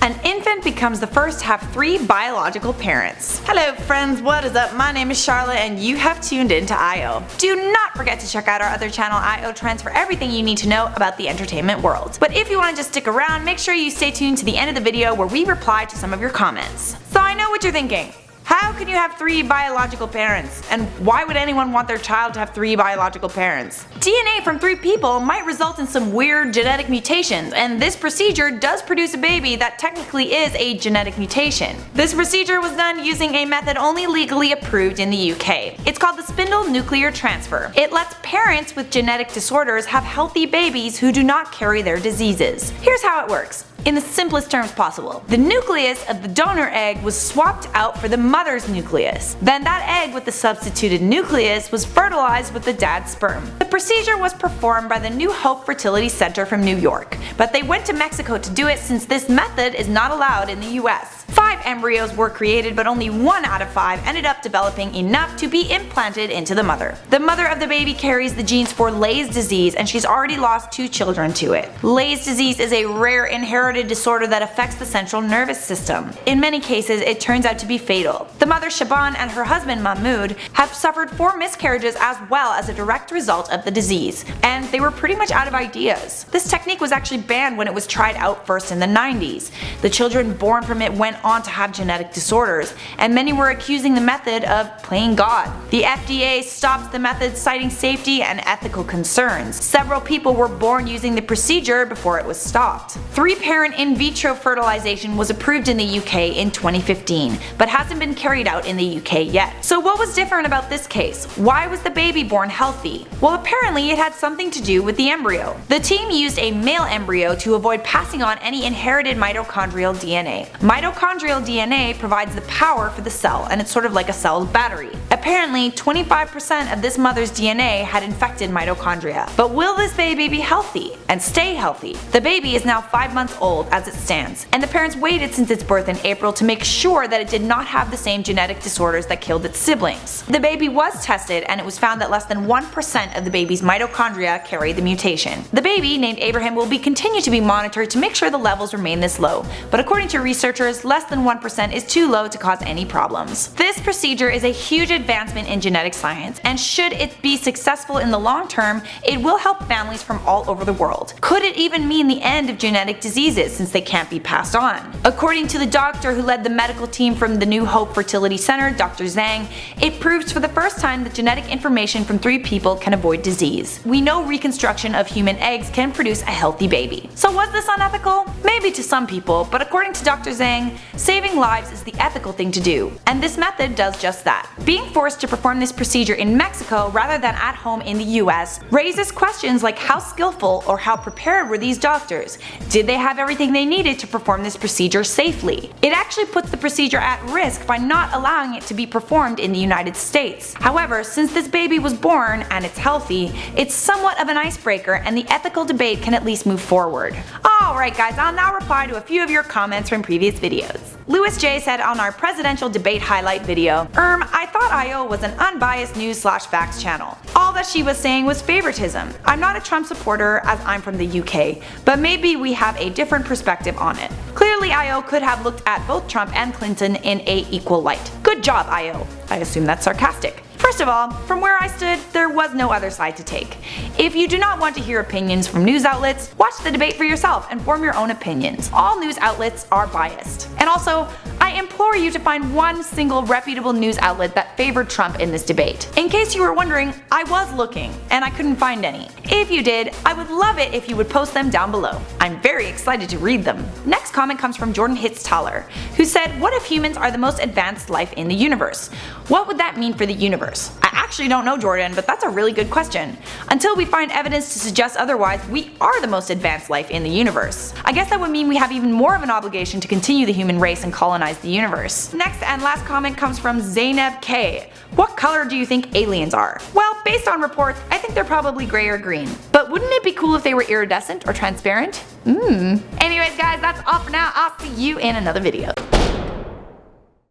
An infant becomes the first to have 3 biological parents. Hello friends, what is up? My name is Charlotte and you have tuned in to IO. Do not forget to check out our other channel IO Trends for everything you need to know about the entertainment world. But if you want to just stick around, make sure you stay tuned to the end of the video where we reply to some of your comments. So I know what you're thinking. How can you have 3 biological parents? And why would anyone want their child to have 3 biological parents? DNA from 3 people might result in some weird genetic mutations, and this procedure does produce a baby that technically is a genetic mutation. This procedure was done using a method only legally approved in the UK. It's called the spindle nuclear transfer. It lets parents with genetic disorders have healthy babies who do not carry their diseases. Here's how it works. In the simplest terms possible, the nucleus of the donor egg was swapped out for the mother's nucleus. Then that egg with the substituted nucleus was fertilized with the dad's sperm. The procedure was performed by the new Hope Fertility Center from New York, but they went to Mexico to do it since this method is not allowed in the US. 5 embryos were created, but only 1 out of 5 ended up developing enough to be implanted into the mother. The mother of the baby carries the genes for Leigh's disease, and she's already lost 2 children to it. Leigh's disease is a rare inherited disorder that affects the central nervous system. In many cases, it turns out to be fatal. The mother Shaban and her husband Mahmoud have suffered 4 miscarriages as well as a direct result of the disease, and they were pretty much out of ideas. This technique was actually banned when it was tried out first in the 90s. The children born from it went on to have genetic disorders, and many were accusing the method of playing God. The FDA stopped the method, citing safety and ethical concerns. Several people were born using the procedure before it was stopped. 3-parent in vitro fertilization was approved in the UK in 2015, but hasn't been carried out in the UK yet. So what was different about this case? Why was the baby born healthy? Well, apparently it had something to do with the embryo. The team used a male embryo to avoid passing on any inherited mitochondrial DNA. Mitochondrial DNA provides the power for the cell, and it's sort of like a cell's battery. Apparently, 25% of this mother's DNA had infected mitochondria. But will this baby be healthy and stay healthy? The baby is now 5 months old as it stands, and the parents waited since its birth in April to make sure that it did not have the same genetic disorders that killed its siblings. The baby was tested, and it was found that less than 1% of the baby's mitochondria carried the mutation. The baby, named Abraham, will continue to be monitored to make sure the levels remain this low, but according to researchers, less than 1% is too low to cause any problems. This procedure is a huge advancement in genetic science, and should it be successful in the long term, it will help families from all over the world. Could it even mean the end of genetic diseases since they can't be passed on? According to the doctor who led the medical team from the new Hope Fertility Center, Dr. Zhang, it proves for the first time that genetic information from 3 people can avoid disease. We know reconstruction of human eggs can produce a healthy baby. So was this unethical? Maybe to some people, but according to Dr. Zhang, saving lives is the ethical thing to do, and this method does just that. Being forced to perform this procedure in Mexico rather than at home in the US raises questions like how skillful or how prepared were these doctors? Did they have everything they needed to perform this procedure safely? It actually puts the procedure at risk by not allowing it to be performed in the United States. However, since this baby was born and it's healthy, it's somewhat of an icebreaker, and the ethical debate can at least move forward. Alright guys, I'll now reply to a few of your comments from previous videos. Louis J said on our presidential debate highlight video, I thought IO was an unbiased news/facts channel. All that she was saying was favoritism. I'm not a Trump supporter as I'm from the UK, but maybe we have a different perspective on it. Clearly IO could have looked at both Trump and Clinton in a equal light. Good job IO. I assume that's sarcastic. First of all, from where I stood, there was no other side to take. If you do not want to hear opinions from news outlets, watch the debate for yourself and form your own opinions. All news outlets are biased. And also, I implore you to find one single reputable news outlet that favored Trump in this debate. In case you were wondering, I was looking, and I couldn't find any. If you did, I would love it if you would post them down below. I'm very excited to read them. Next comment comes from Jordan Hitztaler, who said, what if humans are the most advanced life in the universe? What would that mean for the universe? I actually don't know, Jordan, but that's a really good question. Until we find evidence to suggest otherwise, we are the most advanced life in the universe. I guess that would mean we have even more of an obligation to continue the human race and colonize the universe. Next and last comment comes from Zainab K. What color do you think aliens are? Well, based on reports, I think they're probably gray or green. But wouldn't it be cool if they were iridescent or transparent? Anyways guys, that's all for now. I'll see you in another video.